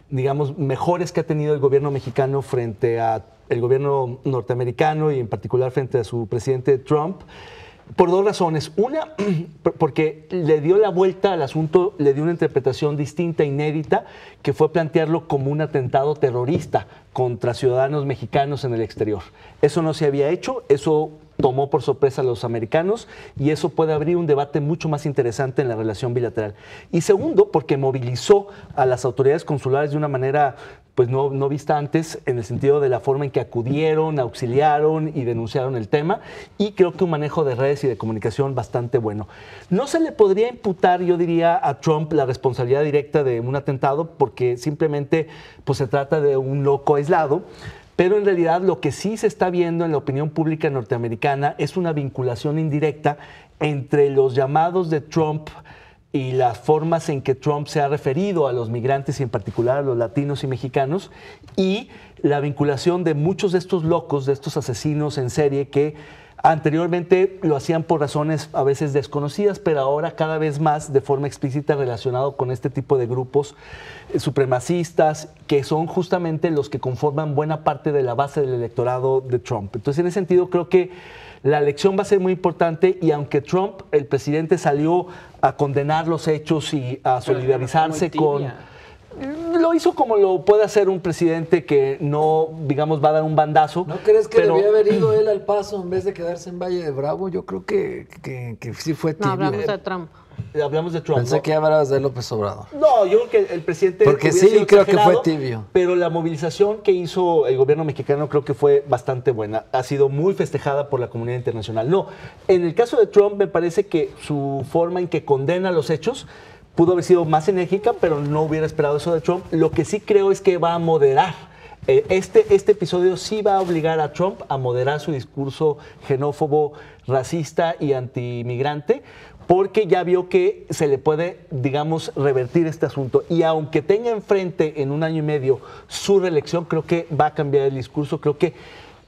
digamos, mejores que ha tenido el gobierno mexicano frente al gobierno norteamericano y en particular frente a su presidente Trump, por 2 razones. Una, porque le dio la vuelta al asunto, le dio una interpretación distinta, inédita, que fue plantearlo como un atentado terrorista contra ciudadanos mexicanos en el exterior. Eso no se había hecho, eso tomó por sorpresa a los americanos y eso puede abrir un debate mucho más interesante en la relación bilateral. Y segundo, porque movilizó a las autoridades consulares de una manera pues no vista antes, en el sentido de la forma en que acudieron, auxiliaron y denunciaron el tema, y creo que un manejo de redes y de comunicación bastante bueno. No se le podría imputar, yo diría, a Trump la responsabilidad directa de un atentado, porque simplemente pues, se trata de un loco aislado, pero en realidad lo que sí se está viendo en la opinión pública norteamericana es una vinculación indirecta entre los llamados de Trump y las formas en que Trump se ha referido a los migrantes y en particular a los latinos y mexicanos, y la vinculación de muchos de estos locos, de estos asesinos en serie que anteriormente lo hacían por razones a veces desconocidas, pero ahora cada vez más de forma explícita relacionado con este tipo de grupos supremacistas que son justamente los que conforman buena parte de la base del electorado de Trump. Entonces, en ese sentido, creo que la elección va a ser muy importante y aunque Trump, el presidente, salió a condenar los hechos y a solidarizarse con... Lo hizo como lo puede hacer un presidente que no, digamos, va a dar un bandazo. ¿No crees que debía haber ido él al Paso en vez de quedarse en Valle de Bravo? Yo creo que sí fue tibio. No, hablamos de Trump. Hablamos de Trump. Pensé que ya hablabas de López Obrador. No, yo creo que el presidente... Porque sí, creo que fue tibio. Pero la movilización que hizo el gobierno mexicano creo que fue bastante buena. Ha sido muy festejada por la comunidad internacional. No, en el caso de Trump me parece que su forma en que condena los hechos pudo haber sido más enérgica, pero no hubiera esperado eso de Trump. Lo que sí creo es que va a moderar. Este episodio sí va a obligar a Trump a moderar su discurso xenófobo, racista y antimigrante, porque ya vio que se le puede, digamos, revertir este asunto. Y aunque tenga enfrente en un año y medio su reelección, creo que va a cambiar el discurso. Creo que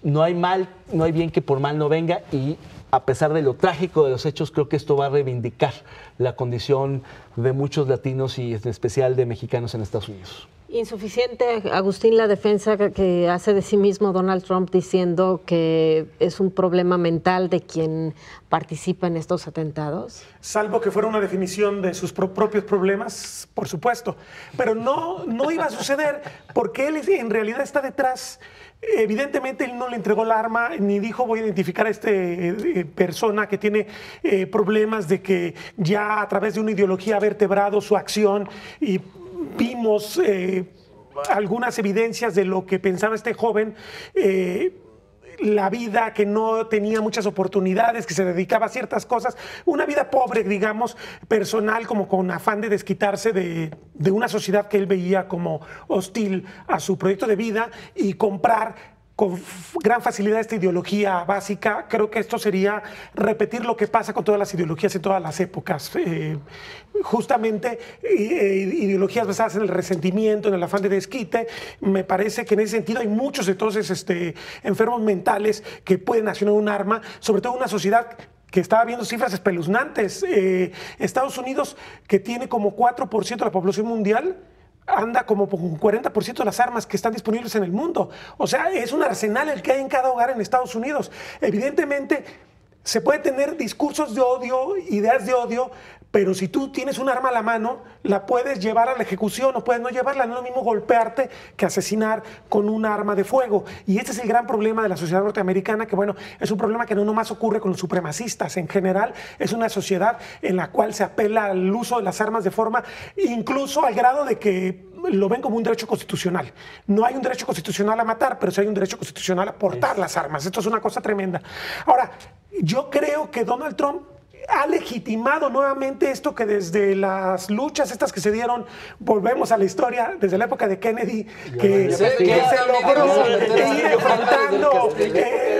no hay bien que por mal no venga, y a pesar de lo trágico de los hechos, creo que esto va a reivindicar la condición de muchos latinos y en especial de mexicanos en Estados Unidos. Insuficiente, Agustín, la defensa que hace de sí mismo Donald Trump diciendo que es un problema mental de quien participa en estos atentados. Salvo que fuera una definición de sus propios problemas, por supuesto. Pero no iba a suceder porque él en realidad está detrás. Evidentemente él no le entregó el arma ni dijo voy a identificar a esta persona que tiene problemas de que ya a través de una ideología ha vertebrado su acción, y vimos algunas evidencias de lo que pensaba este joven, la vida que no tenía muchas oportunidades, que se dedicaba a ciertas cosas, una vida pobre, digamos, personal, como con afán de desquitarse de una sociedad que él veía como hostil a su proyecto de vida y comprar con gran facilidad esta ideología básica. Creo que esto sería repetir lo que pasa con todas las ideologías en todas las épocas. Justamente ideologías basadas en el resentimiento, en el afán de desquite. Me parece que en ese sentido hay muchos entonces enfermos mentales que pueden accionar un arma, sobre todo una sociedad que estaba viendo cifras espeluznantes. Estados Unidos, que tiene como 4% de la población mundial, anda como con un 40% de las armas que están disponibles en el mundo. O sea, es un arsenal el que hay en cada hogar en Estados Unidos. Evidentemente, se puede tener discursos de odio, ideas de odio, pero si tú tienes un arma a la mano, la puedes llevar a la ejecución o puedes no llevarla. No es lo mismo golpearte que asesinar con un arma de fuego. Y este es el gran problema de la sociedad norteamericana, que bueno, es un problema que no nomás ocurre con los supremacistas. En general, es una sociedad en la cual se apela al uso de las armas de forma, incluso al grado de que lo ven como un derecho constitucional. No hay un derecho constitucional a matar, pero sí hay un derecho constitucional a portar las armas. Esto es una cosa tremenda. Ahora, yo creo que Donald Trump ha legitimado nuevamente esto que desde las luchas estas que se dieron, volvemos a la historia, desde la época de Kennedy, que se logró ir enfrentando,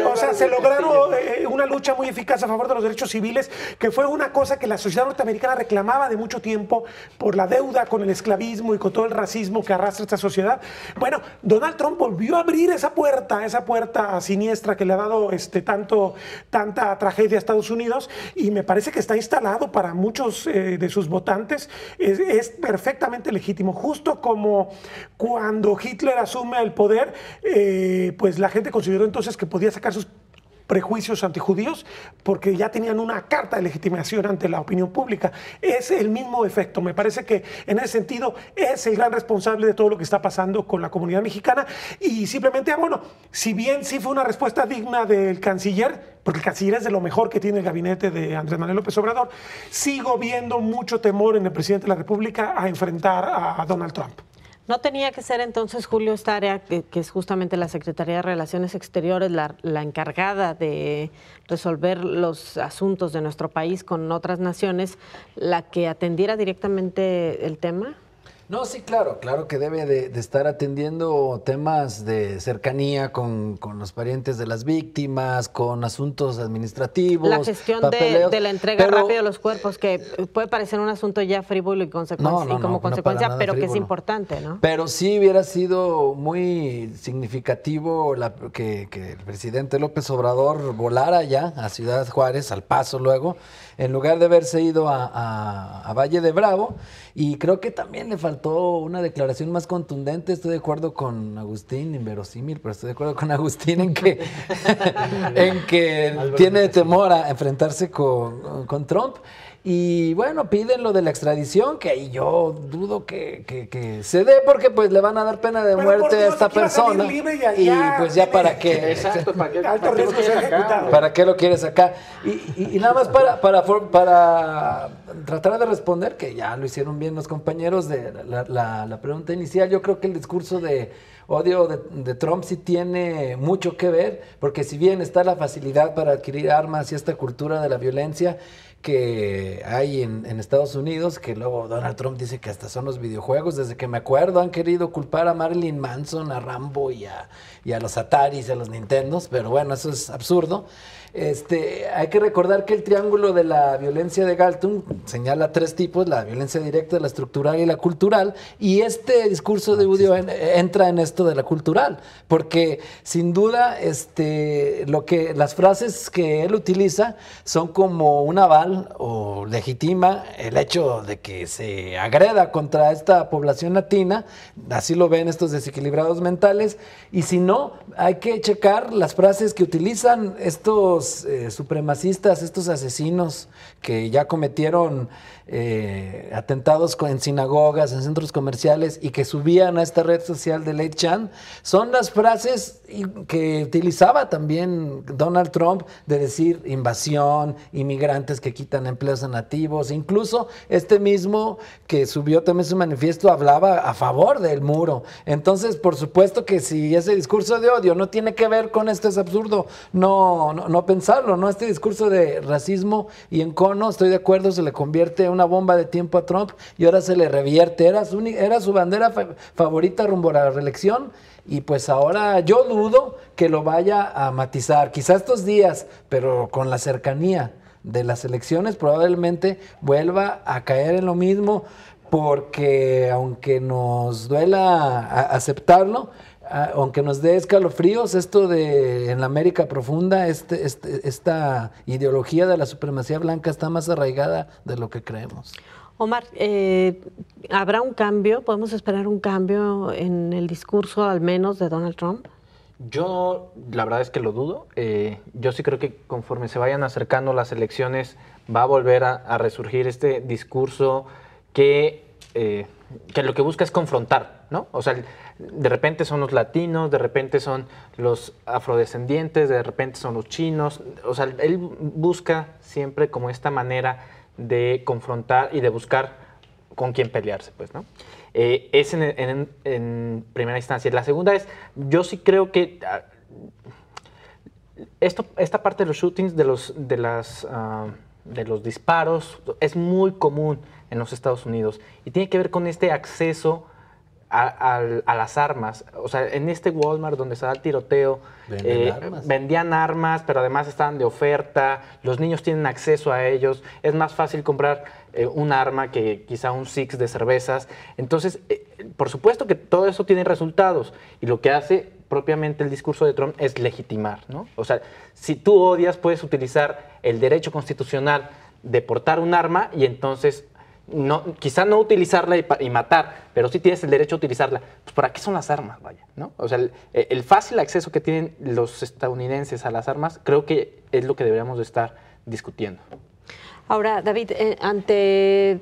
o sea, se lograron una lucha muy eficaz a favor de los derechos civiles, que fue una cosa que la sociedad norteamericana reclamaba de mucho tiempo por la deuda con el esclavismo y con todo el racismo que arrastra esta sociedad. Bueno, Donald Trump volvió a abrir esa puerta siniestra que le ha dado tanta tragedia a Estados Unidos, y me parece que está instalado para muchos de sus votantes. Es perfectamente legítimo. Justo como cuando Hitler asume el poder, pues la gente consideró entonces que podía sacar sus prejuicios antijudíos, porque ya tenían una carta de legitimación ante la opinión pública. Es el mismo efecto. Me parece que en ese sentido es el gran responsable de todo lo que está pasando con la comunidad mexicana. Y simplemente, bueno, si bien sí fue una respuesta digna del canciller, porque el canciller es de lo mejor que tiene el gabinete de Andrés Manuel López Obrador, sigo viendo mucho temor en el presidente de la República a enfrentar a Donald Trump. ¿No tenía que ser entonces, Julio, esta área que es justamente la Secretaría de Relaciones Exteriores, la encargada de resolver los asuntos de nuestro país con otras naciones, la que atendiera directamente el tema? No, sí, claro que debe de estar atendiendo temas de cercanía con los parientes de las víctimas, con asuntos administrativos. La gestión de la entrega rápida de los cuerpos, que puede parecer un asunto ya frívolo y, como consecuencia, pero frívolo, que es importante, ¿no? Pero sí hubiera sido muy significativo que el presidente López Obrador volara ya a Ciudad Juárez, al Paso luego, en lugar de haberse ido a Valle de Bravo. Y creo que también le faltó una declaración más contundente. Estoy de acuerdo con Agustín, inverosímil, pero estoy de acuerdo con Agustín en que tiene temor a enfrentarse con Trump. Y bueno, piden lo de la extradición, que ahí yo dudo que se dé, porque pues le van a dar pena de muerte a esta persona. Y pues ya para qué. Exacto, ¿para qué lo quieres sacar? Y nada más para tratar de responder, que ya lo hicieron bien los compañeros de la pregunta inicial. Yo creo que el discurso de odio de Trump sí tiene mucho que ver, porque si bien está la facilidad para adquirir armas y esta cultura de la violencia que hay en Estados Unidos, que luego Donald Trump dice que hasta son los videojuegos, desde que me acuerdo han querido culpar a Marilyn Manson, a Rambo y a los Ataris y a los Nintendos, pero bueno, eso es absurdo. Hay que recordar que el triángulo de la violencia de Galtung señala 3 tipos: la violencia directa, la estructural y la cultural, y este discurso de odio entra en esto de la cultural, porque sin duda las frases que él utiliza son como un aval o legitima el hecho de que se agreda contra esta población latina, así lo ven estos desequilibrados mentales, y si no, hay que checar las frases que utilizan estos supremacistas, estos asesinos que ya cometieron atentados en sinagogas, en centros comerciales, y que subían a esta red social de 8chan. Son las frases que utilizaba también Donald Trump, de decir invasión, inmigrantes que quitan empleos a nativos. Incluso mismo que subió también su manifiesto hablaba a favor del muro. Entonces, por supuesto que si ese discurso de odio no tiene que ver con esto, es absurdo no pensarlo, ¿no? Este discurso de racismo y encono, estoy de acuerdo, se le convierte en una bomba de tiempo a Trump y ahora se le revierte. Era su bandera favorita rumbo a la reelección, y pues ahora yo dudo que lo vaya a matizar, quizá estos días, pero con la cercanía de las elecciones probablemente vuelva a caer en lo mismo, porque aunque nos duela aceptarlo, aunque nos dé escalofríos, esto de en la América profunda, esta ideología de la supremacía blanca está más arraigada de lo que creemos. Omar, ¿habrá un cambio? ¿Podemos esperar un cambio en el discurso, al menos, de Donald Trump? Yo, la verdad es que lo dudo. Yo sí creo que conforme se vayan acercando las elecciones, va a volver a resurgir este discurso que lo que busca es confrontar, ¿no? O sea, de repente son los latinos, de repente son los afrodescendientes, de repente son los chinos. O sea, él busca siempre como esta manera de confrontar y de buscar con quién pelearse, pues, ¿no? Es en primera instancia. La segunda es, yo sí creo que esta parte de los shootings, de los disparos, es muy común en los Estados Unidos y tiene que ver con este acceso a las armas. O sea, en este Walmart donde se da el tiroteo, vendían armas, pero además estaban de oferta, los niños tienen acceso a ellos, es más fácil comprar un arma que quizá un six de cervezas. Entonces, por supuesto que todo eso tiene resultados, y lo que hace propiamente el discurso de Trump es legitimar, ¿no? O sea, si tú odias, puedes utilizar el derecho constitucional de portar un arma y entonces quizá no utilizarla y matar, pero sí tienes el derecho a utilizarla. Pues ¿para qué son las armas, vaya? ¿No? O sea, el fácil acceso que tienen los estadounidenses a las armas, creo que es lo que deberíamos de estar discutiendo. Ahora, David, ante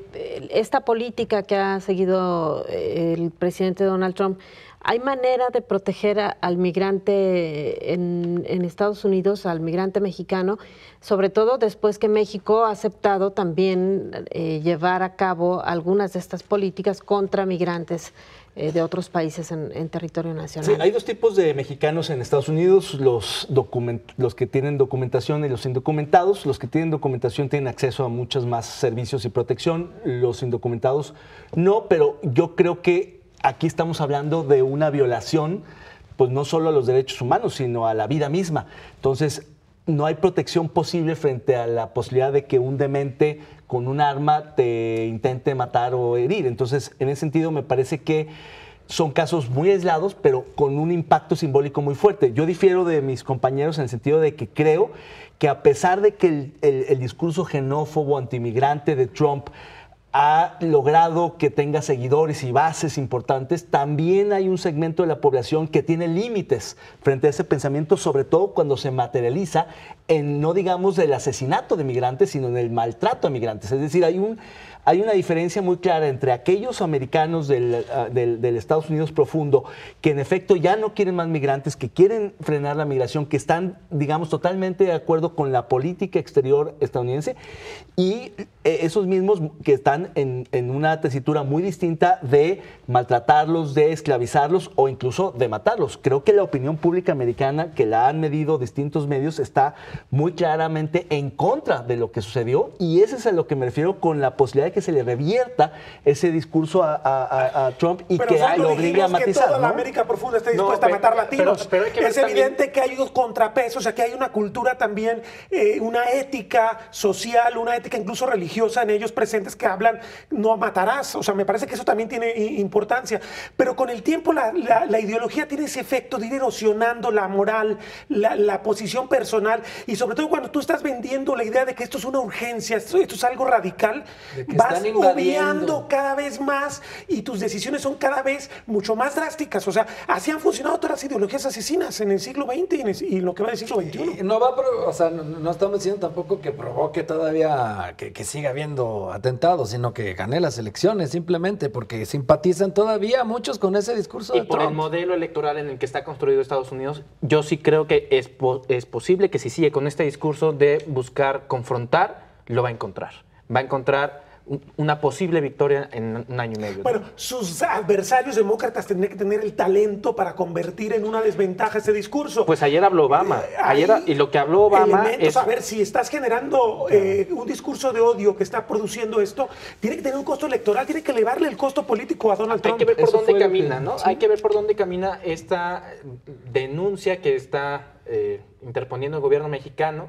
esta política que ha seguido el presidente Donald Trump, ¿hay manera de proteger al migrante en Estados Unidos, al migrante mexicano, sobre todo después que México ha aceptado también llevar a cabo algunas de estas políticas contra migrantes de otros países en territorio nacional? Sí, hay dos tipos de mexicanos en Estados Unidos, los que tienen documentación y los indocumentados. Los que tienen documentación tienen acceso a muchos más servicios y protección, los indocumentados no, pero yo creo que aquí estamos hablando de una violación, pues no solo a los derechos humanos, sino a la vida misma. Entonces, no hay protección posible frente a la posibilidad de que un demente con un arma te intente matar o herir. Entonces, en ese sentido, me parece que son casos muy aislados, pero con un impacto simbólico muy fuerte. Yo difiero de mis compañeros en el sentido de que creo que a pesar de que el discurso xenófobo, antimigrante de Trump ha logrado que tenga seguidores y bases importantes, también hay un segmento de la población que tiene límites frente a ese pensamiento, sobre todo cuando se materializa en, no digamos del asesinato de migrantes, sino en el maltrato a migrantes. Es decir, hay una diferencia muy clara entre aquellos americanos del Estados Unidos profundo que en efecto ya no quieren más migrantes, que quieren frenar la migración, que están, digamos, totalmente de acuerdo con la política exterior estadounidense, y esos mismos que están en una tesitura muy distinta de maltratarlos, de esclavizarlos o incluso de matarlos. Creo que la opinión pública americana, que la han medido distintos medios, está muy claramente en contra de lo que sucedió, y ese es a lo que me refiero con la posibilidad de que se le revierta ese discurso a Trump y pero que lo obligue a matizar. Que toda la América profunda está dispuesta a matar latinos. Pero es evidente que hay dos contrapesos, o sea, que hay una cultura también, una ética social, una ética incluso religiosa en ellos presentes que hablan no matarás. O sea, me parece que eso también tiene importancia. Pero con el tiempo la ideología tiene ese efecto de ir erosionando la moral, la posición personal, y sobre todo cuando tú estás vendiendo la idea de que esto es una urgencia, esto es algo radical, vas obviando cada vez más y tus decisiones son cada vez mucho más drásticas. O sea, así han funcionado todas las ideologías asesinas en el siglo XX y en lo que va del siglo XXI. No estamos diciendo tampoco que provoque todavía que siga habiendo atentados, sino que gane las elecciones simplemente porque simpatizan todavía muchos con ese discurso de Trump. Y por el modelo electoral en el que está construido Estados Unidos, yo sí creo que es posible que si sigue con este discurso de buscar confrontar, lo va a encontrar. Va a encontrar una posible victoria en un año y medio. Bueno, sus adversarios demócratas tendrían que tener el talento para convertir en una desventaja ese discurso. Pues ayer habló Obama. Y lo que habló Obama es... A ver, si estás generando un discurso de odio que está produciendo esto, tiene que tener un costo electoral, tiene que elevarle el costo político a Donald Trump. Hay que ver por dónde camina, ¿no? Sí. Hay que ver por dónde camina esta denuncia que está interponiendo el gobierno mexicano,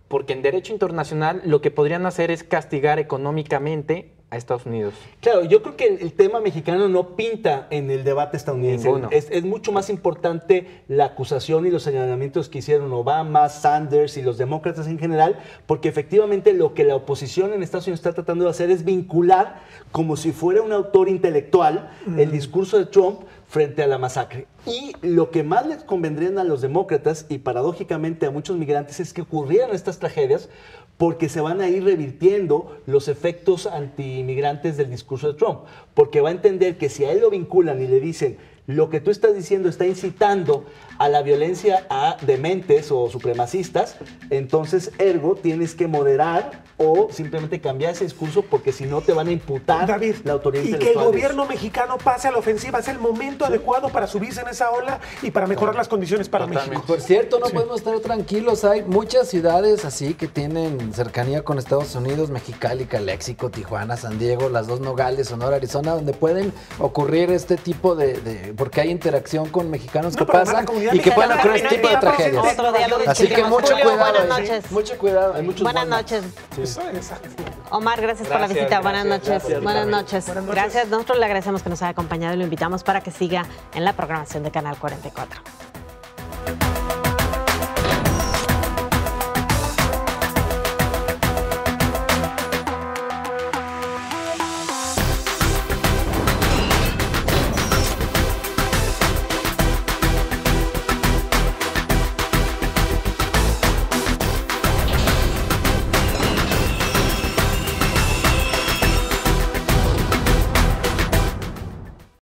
porque en derecho internacional lo que podrían hacer es castigar económicamente a Estados Unidos. Claro, yo creo que el tema mexicano no pinta en el debate estadounidense. Es mucho más importante la acusación y los señalamientos que hicieron Obama, Sanders y los demócratas en general, porque efectivamente lo que la oposición en Estados Unidos está tratando de hacer es vincular como si fuera un autor intelectual el discurso de Trump frente a la masacre. Y lo que más les convendrían a los demócratas y paradójicamente a muchos migrantes es que ocurrieran estas tragedias, porque se van a ir revirtiendo los efectos antiinmigrantes del discurso de Trump, porque va a entender que si a él lo vinculan y le dicen lo que tú estás diciendo está incitando a la violencia a dementes o supremacistas, entonces ergo tienes que moderar o simplemente cambiar ese discurso, porque si no te van a imputar la autoridad intelectual. Y que el gobierno mexicano pase a la ofensiva es el momento adecuado para subirse en esa ola y para mejorar las condiciones para México. Por cierto, no podemos estar tranquilos. Hay muchas ciudades así que tienen cercanía con Estados Unidos: Mexicali, Calexico, Tijuana, San Diego, Las Dos Nogales, Sonora, Arizona, donde pueden ocurrir este tipo de porque hay interacción con mexicanos que pasan y que pueden ocurrir este tipo de tragedias. Así que mucho cuidado. Buenas noches. Mucho cuidado. Buenas noches. Omar, gracias por la visita. Buenas noches. Buenas noches. Gracias. Nosotros le agradecemos que nos haya acompañado y lo invitamos para que siga en la programación de Canal 44.